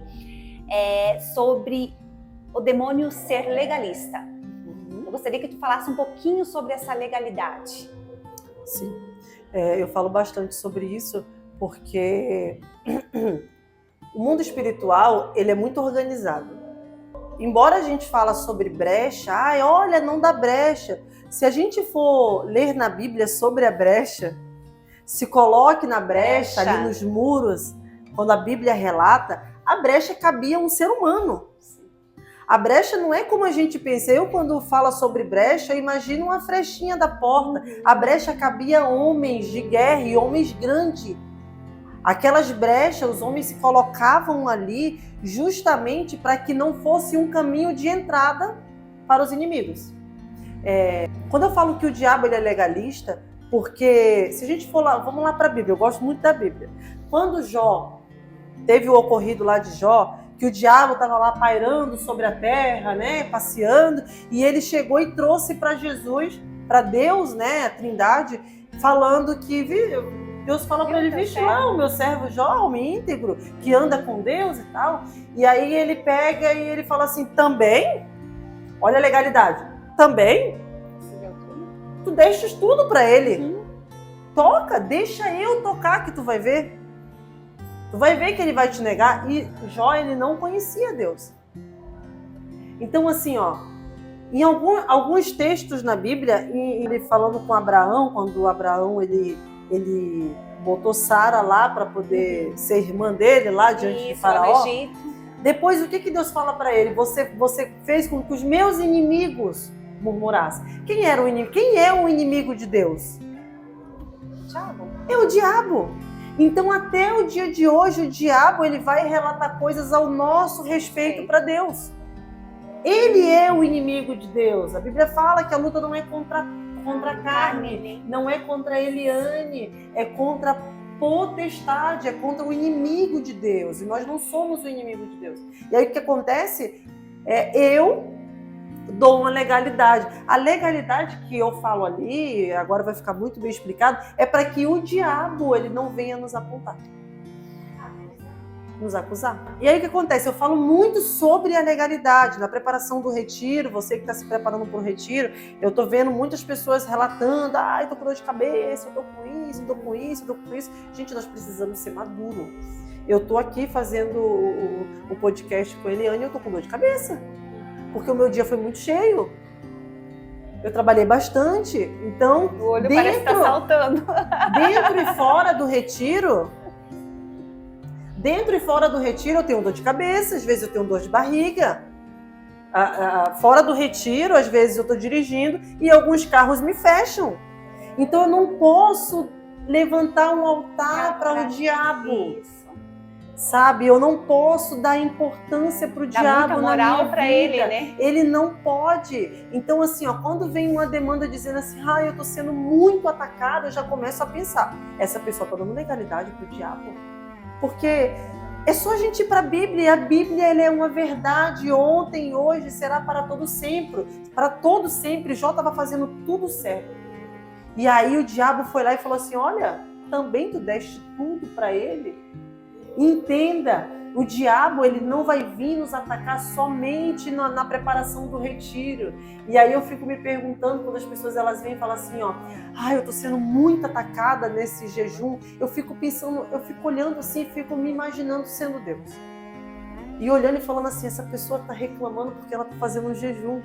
sobre o demônio ser legalista. Eu gostaria que tu falasse um pouquinho sobre essa legalidade. Sim, eu falo bastante sobre isso, porque o mundo espiritual, ele é muito organizado. Embora a gente fala sobre brecha, olha, não dá brecha. Se a gente for ler na Bíblia sobre a brecha, se coloque na brecha, ali nos muros, quando a Bíblia relata, a brecha cabia um ser humano. A brecha não é como a gente pensa. Eu, quando falo sobre brecha, eu imagino uma frechinha da porta. A brecha cabia homens de guerra e homens grandes. Aquelas brechas, os homens se colocavam ali justamente para que não fosse um caminho de entrada para os inimigos. Quando eu falo que o diabo ele é legalista, porque se a gente for lá, vamos lá para a Bíblia, eu gosto muito da Bíblia. Quando Jó, teve o ocorrido lá de Jó, que o diabo estava lá pairando sobre a terra, né, passeando, e ele chegou e trouxe para Jesus, para Deus, né, a Trindade, falando que Deus falou para ele, vixe lá, o meu servo Jó, homem íntegro, que anda com Deus e tal. E aí ele pega e ele fala assim, também? Olha a legalidade. Também? Tu deixas tudo para ele. Toca, deixa eu tocar que tu vai ver. Tu vai ver que ele vai te negar. E Jó, ele não conhecia Deus. Então assim, em alguns textos na Bíblia, ele falando com Abraão, quando Abraão ele botou Sara lá para poder ser irmã dele lá diante de Faraó. Depois, o que Deus fala para ele? Você fez com que os meus inimigos murmurassem. Quem é o inimigo de Deus? Diabo. É o diabo. Então, até o dia de hoje, o diabo ele vai relatar coisas ao nosso respeito para Deus. Ele é o inimigo de Deus. A Bíblia fala que a luta não é contra a carne, não é contra a Eliane, é contra a potestade, é contra o inimigo de Deus. E nós não somos o inimigo de Deus. E aí o que acontece? Eu dou uma legalidade. A legalidade que eu falo ali, agora vai ficar muito bem explicado, é para que o diabo ele não venha nos apontar. nos acusar. E aí o que acontece? Eu falo muito sobre a legalidade, na preparação do retiro, você que está se preparando para o retiro, eu estou vendo muitas pessoas relatando, eu tô com dor de cabeça, eu tô com isso, eu tô com isso, eu tô com isso. Gente, nós precisamos ser maduros. Eu estou aqui fazendo o podcast com a Eliane e eu tô com dor de cabeça, porque o meu dia foi muito cheio. Eu trabalhei bastante, então O olho parece estar saltando. dentro e fora do retiro, eu tenho dor de cabeça, às vezes eu tenho dor de barriga. Fora do retiro, às vezes eu estou dirigindo e alguns carros me fecham. Então eu não posso levantar um altar para o diabo. Isso. Sabe? Eu não posso dar importância para o diabo na minha vida. Para ele, né? Ele não pode. Então, assim, quando vem uma demanda dizendo assim, eu estou sendo muito atacada, eu já começo a pensar, essa pessoa está dando legalidade para o diabo? Porque é só a gente ir para a Bíblia. A Bíblia ela é uma verdade ontem, hoje, será para todo sempre. Para todo sempre. Jó estava fazendo tudo certo. E aí o diabo foi lá e falou assim, olha, também tu deste tudo para ele? Entenda, o diabo ele não vai vir nos atacar somente na preparação do retiro. E aí eu fico me perguntando, quando as pessoas elas vêm e falam assim, eu tô sendo muito atacada nesse jejum, eu fico pensando, eu fico olhando assim, fico me imaginando sendo Deus. E olhando e falando assim, essa pessoa tá reclamando porque ela tá fazendo um jejum.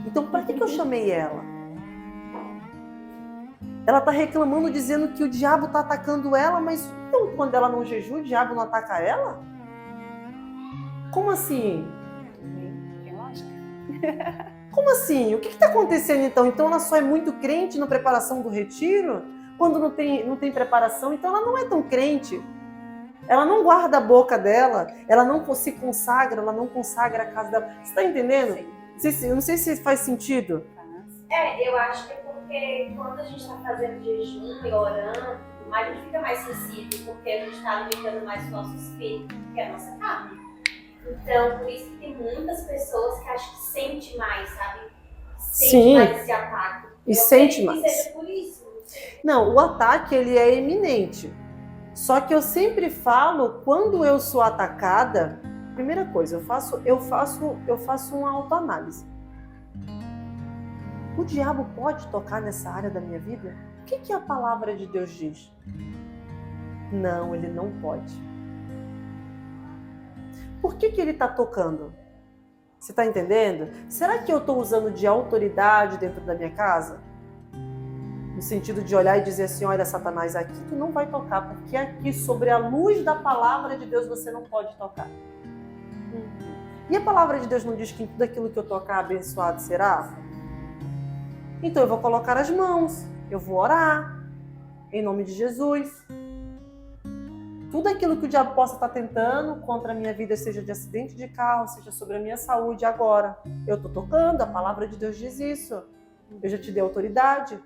Então para que eu chamei ela? Ela está reclamando, dizendo que o diabo está atacando ela, mas então quando ela não jejua, o diabo não ataca ela? Como assim? Tem lógica. Como assim? O que está acontecendo então? Então ela só é muito crente na preparação do retiro? Quando não tem preparação, então ela não é tão crente. Ela não guarda a boca dela, ela não se consagra, ela não consagra a casa dela. Você está entendendo? Sim. Eu não sei se faz sentido. Eu acho que é porque quando a gente está fazendo jejum e orando, a gente fica mais sensível, porque a gente está alimentando mais o nosso espírito, que é a nossa carne. Então, por isso que tem muitas pessoas que acham que sente mais, sabe? Sente mais esse ataque. E sente mais. Que seja por isso. Não, o ataque ele é iminente. Só que eu sempre falo, quando eu sou atacada, primeira coisa, eu faço uma autoanálise. O diabo pode tocar nessa área da minha vida? O que a palavra de Deus diz? Não, ele não pode. Por que ele está tocando? Você está entendendo? Será que eu estou usando de autoridade dentro da minha casa? No sentido de olhar e dizer assim, olha, Satanás, aqui tu não vai tocar, porque aqui, sobre a luz da palavra de Deus, você não pode tocar. E a palavra de Deus não diz que em tudo aquilo que eu tocar, abençoado será? Então eu vou colocar as mãos, eu vou orar, em nome de Jesus. Tudo aquilo que o diabo possa estar tentando contra a minha vida, seja de acidente de carro, seja sobre a minha saúde agora, eu estou tocando, a palavra de Deus diz isso. Eu já te dei autoridade.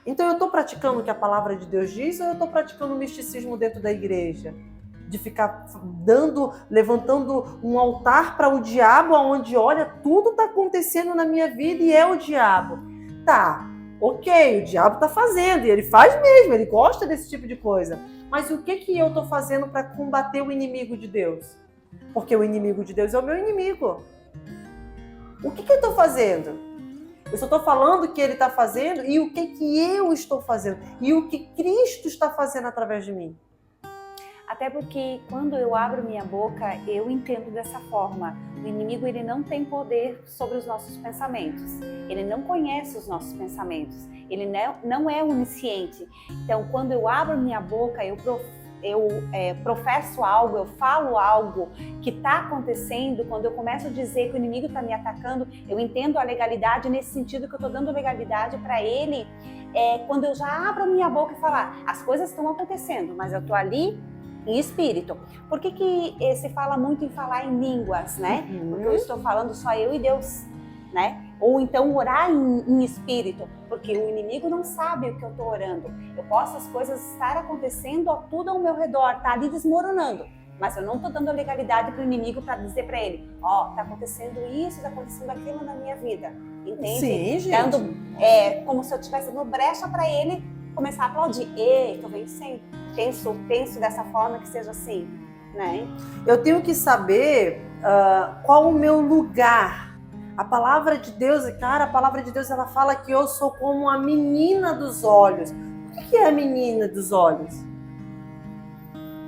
Então eu estou praticando o que a palavra de Deus diz ou eu estou praticando o misticismo dentro da igreja? De ficar levantando um altar para o diabo, onde, olha, tudo está acontecendo na minha vida e é o diabo. Tá, ok, o diabo está fazendo, e ele faz mesmo, ele gosta desse tipo de coisa. Mas o que eu estou fazendo para combater o inimigo de Deus? Porque o inimigo de Deus é o meu inimigo. O que eu estou fazendo? Eu só estou falando o que ele está fazendo e o que eu estou fazendo. E o que Cristo está fazendo através de mim. Até porque quando eu abro minha boca, eu entendo dessa forma. O inimigo ele não tem poder sobre os nossos pensamentos. Ele não conhece os nossos pensamentos. Ele não é onisciente. Então, quando eu abro minha boca, eu professo algo, eu falo algo que está acontecendo. Quando eu começo a dizer que o inimigo está me atacando, eu entendo a legalidade nesse sentido que eu estou dando legalidade para ele. Quando eu já abro minha boca e falar, as coisas estão acontecendo, mas eu estou ali em espírito. Por que se fala muito em falar em línguas, né? Porque eu estou falando só eu e Deus, né? Ou então orar em espírito, porque o inimigo não sabe o que eu estou orando. Eu posso as coisas estar acontecendo tudo ao meu redor, tá ali desmoronando, mas eu não estou dando legalidade para o inimigo para dizer para ele, tá acontecendo isso, tá acontecendo aquilo na minha vida, entende? Sim, gente. Dando, como se eu estivesse dando brecha para ele começar a aplaudir. Tô vencendo. Penso dessa forma que seja assim. né? Eu tenho que saber qual o meu lugar. A palavra de Deus, cara, a palavra de Deus ela fala que eu sou como a menina dos olhos. O que é a menina dos olhos?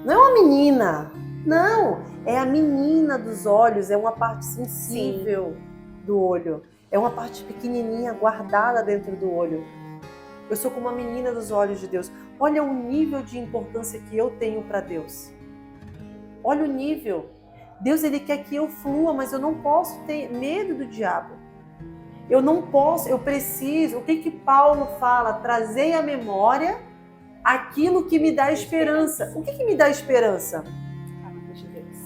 Não é uma menina, não. É a menina dos olhos, é uma parte sensível do olho. É uma parte pequenininha guardada dentro do olho. Eu sou como a menina dos olhos de Deus. Olha o nível de importância que eu tenho para Deus. Olha o nível. Deus ele quer que eu flua, mas eu não posso ter medo do diabo. Eu não posso, eu preciso. O que Paulo fala? Trazei à memória aquilo que me dá esperança. O que me dá esperança? A palavra de Deus.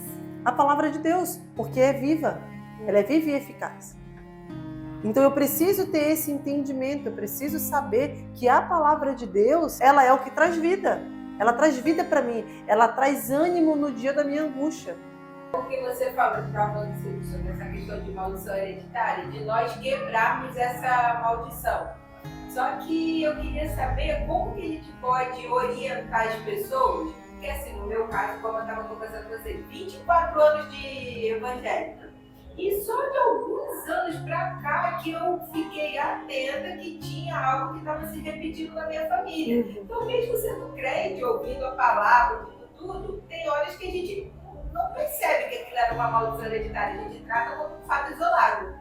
A palavra de Deus, porque é viva. Ela é viva e eficaz. Então eu preciso ter esse entendimento, eu preciso saber que a palavra de Deus, ela é o que traz vida. Ela traz vida para mim, ela traz ânimo no dia da minha angústia. Porque você estava falando sobre essa questão de maldição hereditária, de nós quebrarmos essa maldição. Só que eu queria saber como que a gente pode orientar as pessoas, porque assim, no meu caso, como eu estava conversando com você, 24 anos de evangélica. E só de alguns anos pra cá que eu fiquei atenta que tinha algo que estava se repetindo na minha família. Então, mesmo sendo crente, ouvindo a palavra, ouvindo tudo, tem horas que a gente não percebe que aquilo era uma maldição hereditária, a gente trata como um fato isolado.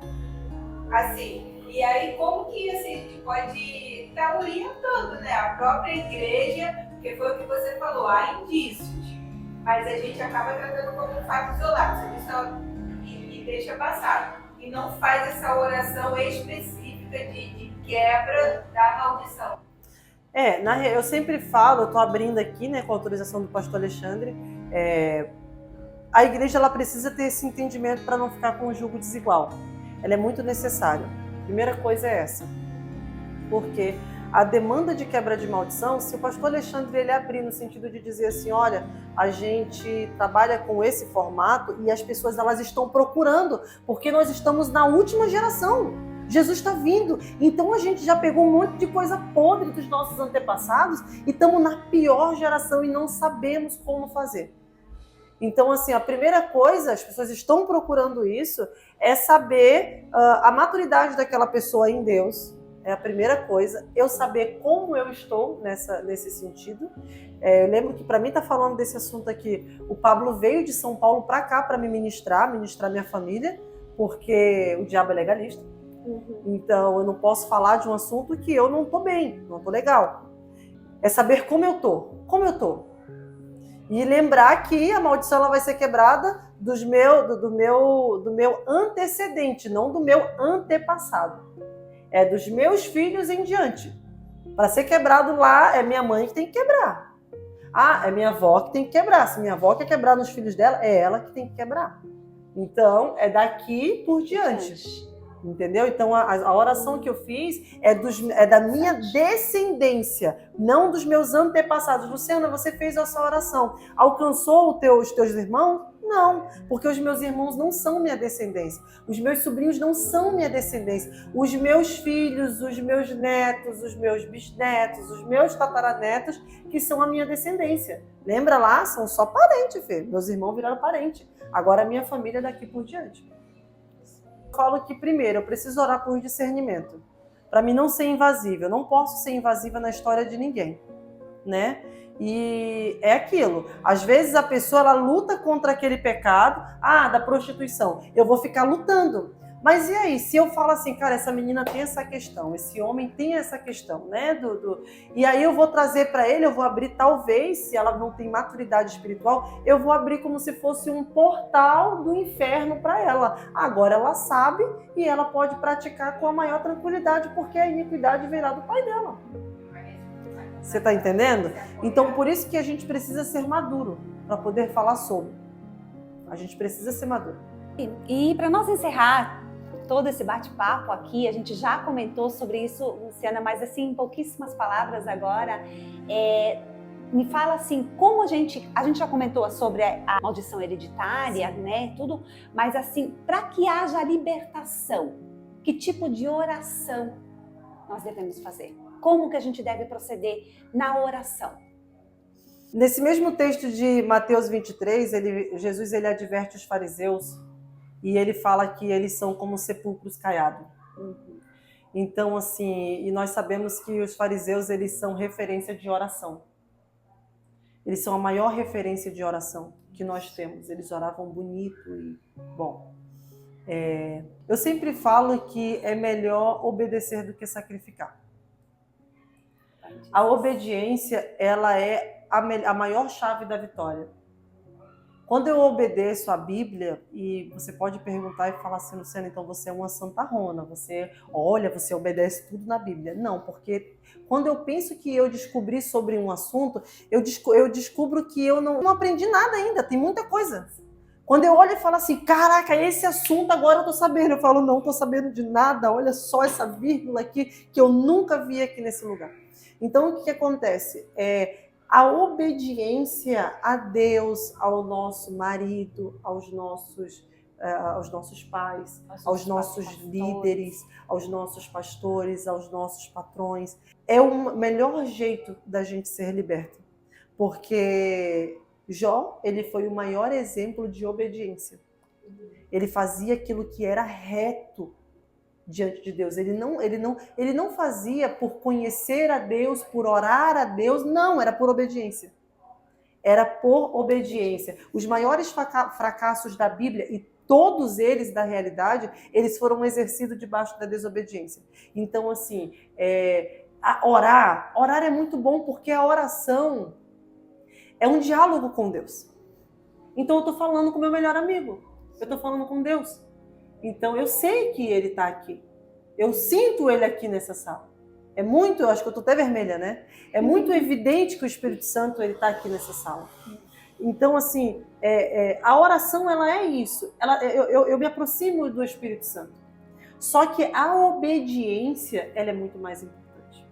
Assim, e aí como que assim, a gente pode estar orientando, né? A própria igreja, porque foi o que você falou, há indícios, mas a gente acaba tratando como um fato isolado, a gente só deixa passar e não faz essa oração específica de quebra da maldição. Eu sempre falo, eu estou abrindo aqui, né, com a autorização do pastor Alexandre, a igreja ela precisa ter esse entendimento para não ficar com um jugo desigual. Ela é muito necessária. Primeira coisa é essa, porque a demanda de quebra de maldição, se o pastor Alexandre ele abrir no sentido de dizer assim, olha, a gente trabalha com esse formato e as pessoas elas estão procurando, porque nós estamos na última geração. Jesus está vindo, então a gente já pegou um monte de coisa podre dos nossos antepassados e estamos na pior geração e não sabemos como fazer. Então, assim, a primeira coisa, as pessoas estão procurando isso, é saber a maturidade daquela pessoa em Deus. É a primeira coisa, eu saber como eu estou nesse sentido. Eu lembro que para mim tá falando desse assunto aqui, o Pablo veio de São Paulo para cá para me ministrar minha família, porque o diabo é legalista. Então eu não posso falar de um assunto que eu não tô bem, não tô legal. É saber como eu tô. E lembrar que a maldição ela vai ser quebrada do meu antecedente, não do meu antepassado. É dos meus filhos em diante. Para ser quebrado lá, é minha mãe que tem que quebrar. É minha avó que tem que quebrar. Se minha avó quer quebrar nos filhos dela, é ela que tem que quebrar. Então, é daqui por diante. Entendeu? Então, a oração que eu fiz é da minha descendência, não dos meus antepassados. Luciana, você fez essa oração. Alcançou os teus irmãos? Não, porque os meus irmãos não são minha descendência. Os meus sobrinhos não são minha descendência. Os meus filhos, os meus netos, os meus bisnetos, os meus tataranetos, que são a minha descendência. Lembra lá? São só parentes, Fê. Meus irmãos viraram parente. Agora a minha família é daqui por diante. Eu falo que primeiro eu preciso orar por discernimento. Para mim não ser invasiva. Eu não posso ser invasiva na história de ninguém, né? E é aquilo, às vezes a pessoa ela luta contra aquele pecado, da prostituição, eu vou ficar lutando, mas e aí, se eu falo assim, cara, essa menina tem essa questão, esse homem tem essa questão, né, e aí eu vou trazer para ele, eu vou abrir talvez, se ela não tem maturidade espiritual, eu vou abrir como se fosse um portal do inferno para ela, agora ela sabe e ela pode praticar com a maior tranquilidade, porque a iniquidade virá do pai dela. Você está entendendo? Então, por isso que a gente precisa ser maduro para poder falar sobre. A gente precisa ser maduro. E para nós encerrar todo esse bate-papo aqui, a gente já comentou sobre isso, Luciana, mas assim, em pouquíssimas palavras agora, me fala assim, como a gente já comentou sobre a maldição hereditária, né, tudo, mas assim, para que haja libertação, que tipo de oração nós devemos fazer? Como que a gente deve proceder na oração? Nesse mesmo texto de Mateus 23, Jesus ele adverte os fariseus e ele fala que eles são como sepulcros caiados. Então, assim, e nós sabemos que os fariseus, eles são referência de oração. Eles são a maior referência de oração que nós temos. Eles oravam bonito e bom. Eu sempre falo que é melhor obedecer do que sacrificar. A obediência, ela é a maior chave da vitória. Quando eu obedeço a Bíblia, e você pode perguntar e falar assim, Luciana, então você é uma santarrona, você obedece tudo na Bíblia. Não, porque quando eu penso que eu descobri sobre um assunto, eu descubro que eu não aprendi nada ainda, tem muita coisa. Quando eu olho e falo assim, caraca, esse assunto agora eu tô sabendo. Eu falo, não tô sabendo de nada, olha só essa vírgula aqui que eu nunca vi aqui nesse lugar. Então, o que acontece? A obediência a Deus, ao nosso marido, aos nossos pais, aos nossos líderes, aos nossos pastores, aos nossos patrões, é o melhor jeito da gente ser liberto. Porque Jó, ele foi o maior exemplo de obediência. Ele fazia aquilo que era reto diante de Deus. Ele não fazia por conhecer a Deus, por orar a Deus, não, era por obediência. Era por obediência. Os maiores fracassos da Bíblia, e todos eles, da realidade, eles foram exercidos debaixo da desobediência. Então, assim, orar é muito bom, porque a oração é um diálogo com Deus. Então, eu estou falando com o meu melhor amigo. Eu estou falando com Deus. Então, eu sei que ele está aqui. Eu sinto ele aqui nessa sala. Eu acho que eu estou até vermelha, né? É muito evidente que o Espírito Santo está aqui nessa sala. Então, assim, a oração, ela é isso. Eu me aproximo do Espírito Santo. Só que a obediência, ela é muito mais importante.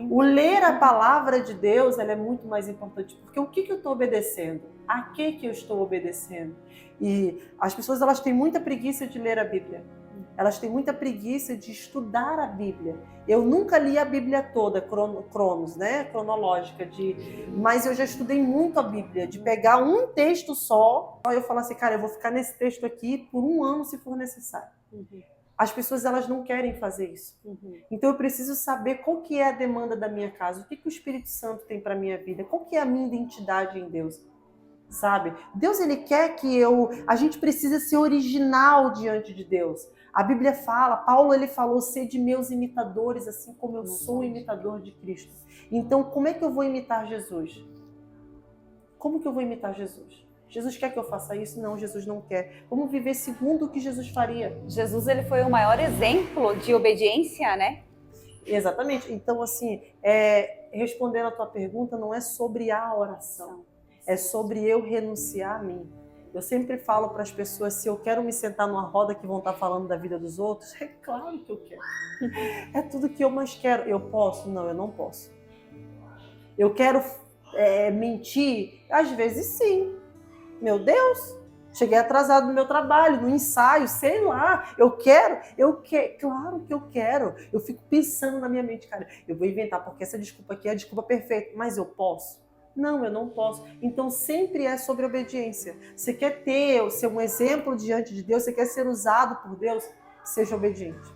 O ler a palavra de Deus, ela é muito mais importante. Porque o que eu estou obedecendo? A que eu estou obedecendo? E as pessoas, elas têm muita preguiça de ler a Bíblia. Elas têm muita preguiça de estudar a Bíblia. Eu nunca li a Bíblia toda, cronológica, mas eu já estudei muito a Bíblia, de pegar um texto só, e eu falo assim, cara, eu vou ficar nesse texto aqui por 1 ano se for necessário. As pessoas, elas não querem fazer isso. Então eu preciso saber qual que é a demanda da minha casa, o que o Espírito Santo tem para a minha vida, qual que é a minha identidade em Deus. Sabe? Deus, ele quer que a gente precisa ser original diante de Deus. A Bíblia fala, Paulo, ele falou, sede meus imitadores, assim como eu sou imitador de Cristo. Então, como é que eu vou imitar Jesus? Como que eu vou imitar Jesus? Jesus quer que eu faça isso? Não, Jesus não quer. Vamos viver segundo o que Jesus faria. Jesus, ele foi o maior exemplo de obediência, né? Exatamente. Então, assim, respondendo a tua pergunta, não é sobre a oração. É sobre eu renunciar a mim. Eu sempre falo para as pessoas, se eu quero me sentar numa roda que vão estar falando da vida dos outros, é claro que eu quero. É tudo que eu mais quero. Eu posso? Não, eu não posso. Eu quero mentir? Às vezes sim. Meu Deus, cheguei atrasado no meu trabalho, no ensaio, sei lá. Eu quero, claro que eu quero. Eu fico pensando na minha mente, cara, eu vou inventar, porque essa desculpa aqui é a desculpa perfeita, mas eu posso? Não, eu não posso. Então sempre é sobre obediência. Você quer ser um exemplo diante de Deus, você quer ser usado por Deus, seja obediente.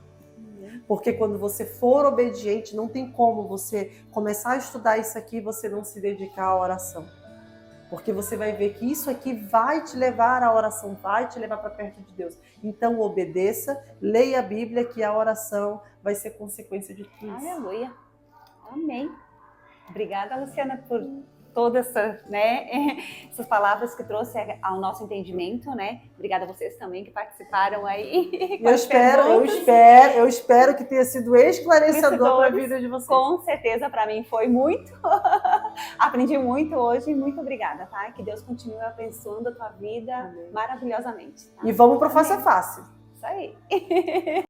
Porque quando você for obediente, não tem como você começar a estudar isso aqui e você não se dedicar à oração. Porque você vai ver que isso aqui vai te levar à oração, vai te levar para perto de Deus. Então obedeça, leia a Bíblia, que a oração vai ser consequência de tudo isso. Aleluia. Amém. Obrigada, Luciana, por todas essas palavras que trouxe ao nosso entendimento, né? Obrigada a vocês também que participaram aí. Eu espero que tenha sido esclarecedor para a vida de vocês. Com certeza, para mim foi muito. Aprendi muito hoje. Muito obrigada, tá? Que Deus continue abençoando a tua vida maravilhosamente. Tá? E vamos para o face a face. Isso aí.